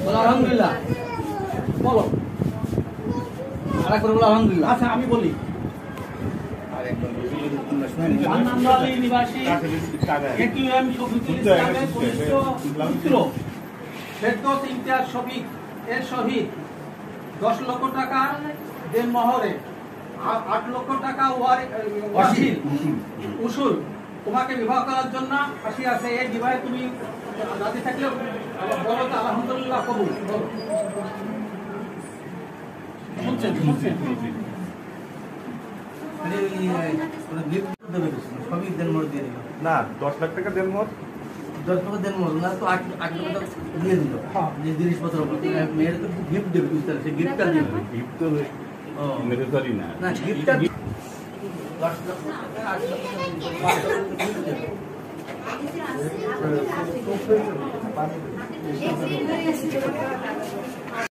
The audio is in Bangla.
আলহামদুলিল্লাহ বলো আলহামদুলিল্লাহ। আচ্ছা আমি বলি নিবাসী ইমতিয়াজ শফিক এর সহিত 10 লক্ষ টাকা দেনমোহরে 8 লক্ষ টাকা উসুল তোমাকে বিবাহ করার জন্য আসিয়াছে। এই বিবাহে তুমি রাজি থাকলে বলো তো আলহামদুলিল্লাহ কবুল। না 10 লাখ টাকা দেনমোহর 10 টাকা দেনমোহর না তো 8 টাকা দিয়ে দিল যে জিনিসপত্র মেয়ের তো গিফট দেবে বুঝতে সে গিফটটা দেবে গিফট তো মেরেদারি না না গিফটটা 10 লাখ টাকা 8 লাখ টাকা